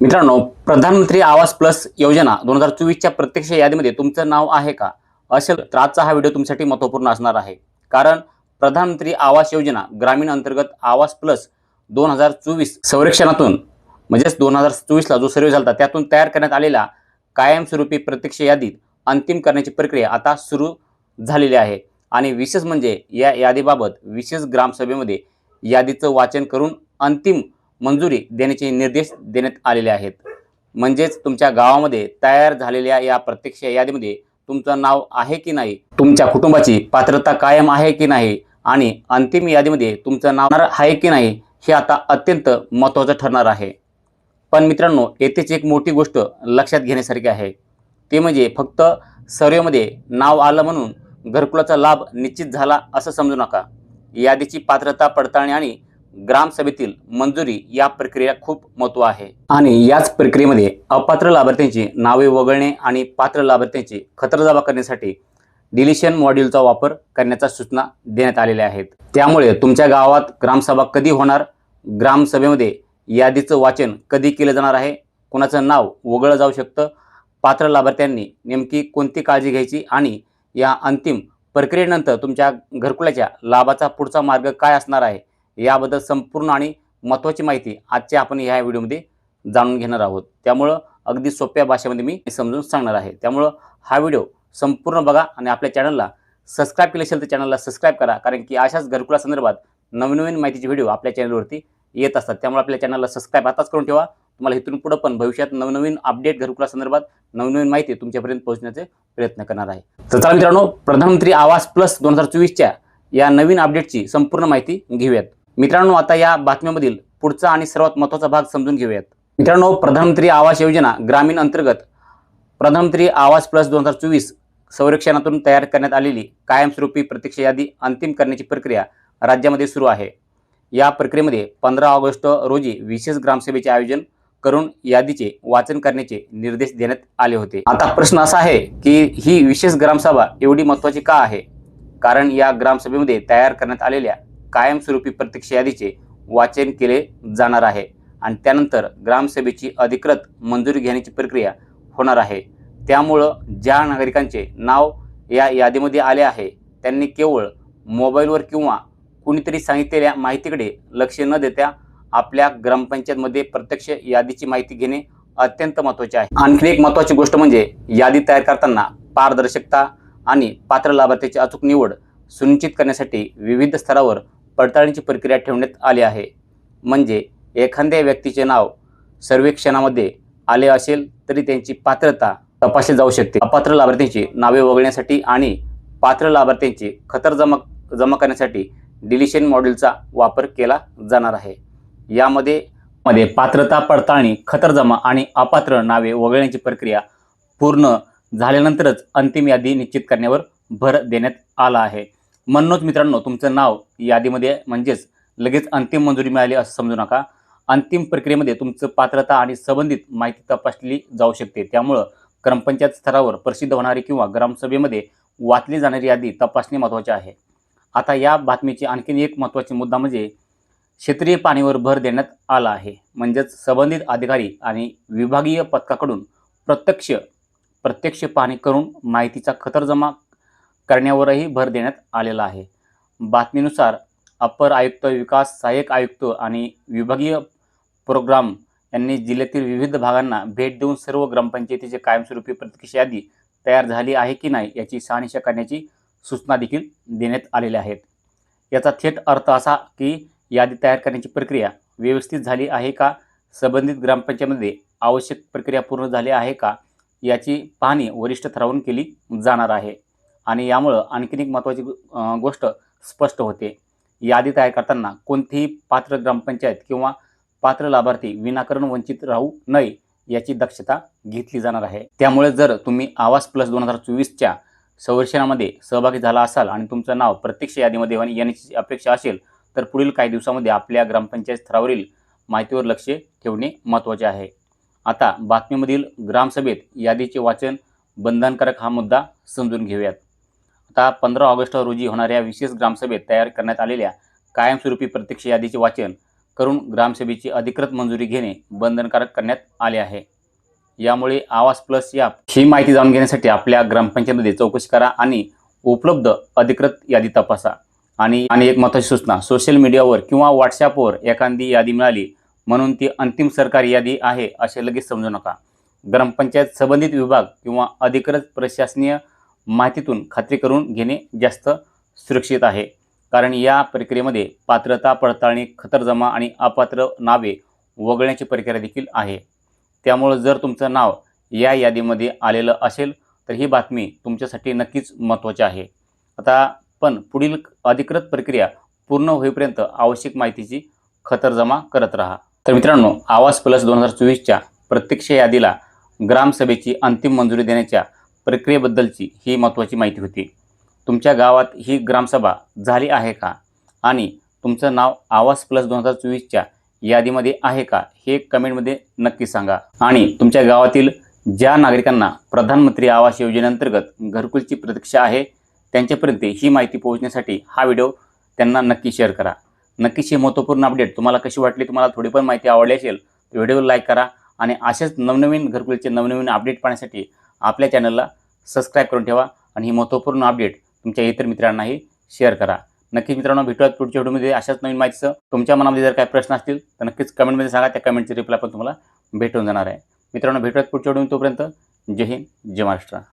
मित्रांनो, प्रधानमंत्री आवास प्लस योजना 2024च्या प्रत्यक्ष यादीमध्ये तुमचं नाव आहे का? असेल तर आजचा हा व्हिडिओ तुमच्यासाठी महत्त्वपूर्ण असणार आहे. कारण प्रधानमंत्री आवास योजना ग्रामीण अंतर्गत आवास प्लस 2024 सर्वेक्षणातून म्हणजेच 2024ला जो सर्व्हे झाला त्यातून तयार करण्यात आलेला कायमस्वरूपी प्रत्यक्ष यादीत अंतिम करण्याची प्रक्रिया आता सुरू झालेली आहे. आणि विशेष म्हणजे या यादीबाबत विशेष ग्रामसभेमध्ये यादीचं वाचन करून अंतिम मंजुरी देण्याचे निर्देश देण्यात आलेले आहेत. म्हणजेच तुमच्या गावामध्ये तयार झालेल्या या प्रत्यक्ष यादीमध्ये तुमचं नाव आहे की नाही, तुमच्या कुटुंबाची पात्रता कायम आहे की नाही आणि अंतिम यादीमध्ये तुमचं नाव आहे की नाही हे आता अत्यंत महत्त्वाचं ठरणार आहे. पण मित्रांनो, येथेच एक मोठी गोष्ट लक्षात घेण्यासारखी आहे. ते म्हणजे फक्त सर्वेमध्ये नाव आलं म्हणून घरकुलाचा लाभ निश्चित झाला असं समजू नका. यादीची पात्रता पडताळणी आणि ग्रामसभेतील मंजुरी या प्रक्रियेला खूप महत्त्व आहे. आणि याच प्रक्रियेमध्ये अपात्र लाभार्थ्यांची नावे वगळणे आणि पात्र लाभार्थ्यांची खातरजमा करण्यासाठी डिलिशन मॉड्यूलचा वापर करण्याच्या सूचना देण्यात आलेल्या आहेत. त्यामुळे तुमच्या गावात ग्रामसभा कधी होणार, ग्रामसभेमध्ये यादीचं वाचन कधी केलं जाणार आहे, कोणाचं नाव वगळलं जाऊ शकतं, पात्र लाभार्थ्यांनी नेमकी कोणती काळजी घ्यायची आणि या अंतिम प्रक्रियेनंतर तुमच्या घरकुलाच्या लाभाचा पुढचा मार्ग काय असणार आहे याबद्दल संपूर्ण आणि महत्त्वाची माहिती आजच्या आपण ह्या व्हिडिओमध्ये जाणून घेणार आहोत. त्यामुळं अगदी सोप्या भाषेमध्ये मी समजून सांगणार आहे. त्यामुळं हा व्हिडिओ संपूर्ण बघा आणि आपल्या चॅनलला सबस्क्राईब केले असेल तर चॅनलला सबस्क्राईब करा. कारण की अशाच घरकुलासंदर्भात नवीन माहितीचे व्हिडिओ आपल्या चॅनलवरती येत असतात. त्यामुळे आपल्या चॅनलला सबस्क्राईब आताच करून ठेवा. तुम्हाला इथून पुढे पण भविष्यात नवीन अपडेट घरकुलासंदर्भात नवीन माहिती तुमच्यापर्यंत पोहोचण्याचे प्रयत्न करणार आहे. तर चला मित्रांनो, प्रधानमंत्री आवास प्लस 2024च्या या नवीन अपडेटची संपूर्ण माहिती घेऊयात. मित्रांनो, आता या बातमीमधील पुढचा आणि सर्वात महत्त्वाचा भाग समजून घेऊयात. मित्रांनो, प्रधानमंत्री आवास योजना ग्रामीण अंतर्गत प्रधानमंत्री आवास प्लस 2024 सर्वेक्षणातून तयार करण्यात आलेली कायमस्वरूपी प्रत्यक्ष यादी अंतिम करण्याची प्रक्रिया राज्यामध्ये सुरू आहे. या प्रक्रियेमध्ये 15 ऑगस्ट रोजी विशेष ग्रामसभेचे आयोजन करून यादीचे वाचन करण्याचे निर्देश देण्यात आले होते. आता प्रश्न असा आहे की ही विशेष ग्रामसभा एवढी महत्त्वाची का आहे? कारण या ग्रामसभेमध्ये तयार करण्यात आलेल्या कायमस्वरूपी प्रत्यक्ष यादीचे वाचन केले जाणार आहे आणि त्यानंतर ग्रामसभेची अधिकृत मंजुरी घेण्याची प्रक्रिया होणार आहे. त्यामुळं ज्या नागरिकांचे नाव या यादीमध्ये आले आहे त्यांनी केवळ मोबाईलवर किंवा कुणीतरी सांगितलेल्या माहितीकडे लक्ष न देता आपल्या ग्रामपंचायतमध्ये प्रत्यक्ष यादीची माहिती घेणे अत्यंत महत्त्वाचे आहे. आणखी एक महत्त्वाची गोष्ट म्हणजे यादी तयार करताना पारदर्शकता आणि पात्र लाभार्थ्याची अचूक निवड सुनिश्चित करण्यासाठी विविध स्तरावर पडताळणीची प्रक्रिया ठेवण्यात आली आहे. म्हणजे एखाद्या व्यक्तीचे नाव सर्वेक्षणामध्ये आले असेल तरी त्यांची पात्रता तपासली जाऊ शकते. अपात्र लाभार्थ्यांची नावे वगळण्यासाठी आणि पात्र लाभार्थ्यांची जमा करण्यासाठी डिलिशन मॉड्यूलचा वापर केला जाणार आहे. यामध्ये पात्रता पडताळणी, खातरजमा आणि अपात्र नावे वगळण्याची प्रक्रिया पूर्ण झाल्यानंतरच अंतिम यादी निश्चित करण्यावर भर देण्यात आला आहे. म्हणूनच मित्रांनो, तुमचं नाव यादीमध्ये म्हणजेच लगेच अंतिम मंजुरी मिळाली असं समजू नका. अंतिम प्रक्रियेमध्ये तुमचं पात्रता आणि संबंधित माहिती तपासली जाऊ शकते. त्यामुळं ग्रामपंचायत स्तरावर प्रसिद्ध होणारी किंवा ग्रामसभेमध्ये वाचली जाणारी यादी तपासणे महत्त्वाचे आहे. आता या बातमीची आणखीन एक महत्त्वाची मुद्दा म्हणजे क्षेत्रीय पाहणीवर भर देण्यात आला आहे. म्हणजेच संबंधित अधिकारी आणि विभागीय पथकाकडून प्रत्यक्ष पाहणी करून माहितीचा खातरजमा करण्यावरही भर देण्यात आलेला आहे. बातमीनुसार अपर आयुक्त विकास, सहाय्यक आयुक्त आणि विभागीय प्रोग्राम यांनी जिल्ह्यातील विविध भागांना भेट देऊन सर्व ग्रामपंचायतीची कायमस्वरूपी प्रत्यक्ष यादी तयार झाली आहे की नाही याची शहानिशा करण्याची सूचना देखील देण्यात आलेल्या आहेत. याचा थेट अर्थ असा की यादी तयार करण्याची प्रक्रिया व्यवस्थित झाली आहे का, संबंधित ग्रामपंचायतीमध्ये आवश्यक प्रक्रिया पूर्ण झाली आहे का याची पाहणी वरिष्ठ स्तरावरून केली जाणार आहे. आणि यामुळं आणखीन एक महत्त्वाची गोष्ट स्पष्ट होते. यादी तयार करताना कोणतीही पात्र ग्रामपंचायत किंवा पात्र लाभार्थी विनाकारण वंचित राहू नये याची दक्षता घेतली जाणार आहे. त्यामुळे जर तुम्ही आवास प्लस 2024च्या सर्वेक्षणामध्ये सहभागी झाला असाल आणि तुमचं नाव प्रत्यक्ष यादीमध्ये येण्याची अपेक्षा असेल तर पुढील काही दिवसामध्ये आपल्या ग्रामपंचायत स्तरावरील माहितीवर लक्ष ठेवणे महत्त्वाचे आहे. आता बातमीमधील ग्रामसभेत यादीचे वाचन बंधनकारक हा मुद्दा समजून घेऊयात. आता 15 ऑगस्ट रोजी होणाऱ्या विशेष ग्रामसभेत तयार करण्यात आलेल्या कायमस्वरूपी प्रत्यक्ष यादीचे वाचन करून ग्रामसभेची अधिकृत मंजुरी घेणे बंधनकारक करण्यात आले आहे। यामुळे आवास प्लस या ही माहिती जाणून घेण्यासाठी आपल्या ग्रामपंचायतीमध्ये चौकशी करा आणि उपलब्ध अधिकृत यादी तपासा। आणि एक महत्त्वाची सूचना, सोशल मीडियावर किंवा व्हॉट्सॲपवर एखादी यादी मिळाली म्हणून ती अंतिम सरकारी यादी आहे असे लगेच समजू नका। ग्रामपंचायत संबंधित विभाग किंवा अधिकृत प्रशासकीय माहितीतून खात्री करून घेणे जास्त सुरक्षित आहे। कारण या प्रक्रियेमध्ये पात्रता पडताळणी, खातरजमा आणि अपात्र नावे वगळण्याची प्रक्रिया देखील आहे। त्यामुळे जर तुमचं नाव या यादीमध्ये आलेलं असेल तर ही बातमी तुमच्यासाठी नक्कीच महत्त्वाची आहे। आता पण पुढील अधिकृत प्रक्रिया पूर्ण होईपर्यंत आवश्यक माहितीची खातरजमा करत राहा। तर मित्रांनो, आवास प्लस 2024च्या प्रत्यक्ष यादीला ग्रामसभेची अंतिम मंजुरी देण्याच्या प्रक्रियेबद्दलची ही महत्त्वाची माहिती होती। तुमच्या गावात ही ग्रामसभा झाली आहे का आणि तुमचं नाव आवास प्लस 2024च्या यादीमध्ये आहे का हे कमेंटमध्ये नक्की सांगा। आणि तुमच्या गावातील ज्या नागरिकांना प्रधानमंत्री आवास योजनेअंतर्गत घरकुलची प्रतीक्षा आहे त्यांच्यापर्यंत ही माहिती पोहोचण्यासाठी हा व्हिडिओ त्यांना नक्की शेअर करा। नक्कीच ही महत्त्वपूर्ण अपडेट तुम्हाला कशी वाटली, तुम्हाला थोडी पण माहिती आवडली असेल तर व्हिडिओला लाईक करा आणि असेच नवनवीन घरकुलचे नवनवीन अपडेट पाहण्यासाठी आपल्या चॅनलला सबस्क्राईब करून ठेवा आणि ही महत्त्वपूर्ण अपडेट तुमच्या इतर मित्रांनाही शेअर करा। नक्कीच मित्रांनो, भेटूयात पुढच्या व्हिडिओमध्ये अशाच नवीन माहितीसह। तुमच्या मनामध्ये जर काही प्रश्न असतील तर नक्कीच कमेंटमध्ये सांगा, त्या कमेंटची रिप्लाय पण तुम्हाला भेटून जाणार आहे। मित्रांनो, भेटूयात पुढच्या व्हिडिओमध्ये, तोपर्यंत जय हिंद, जय महाराष्ट्र।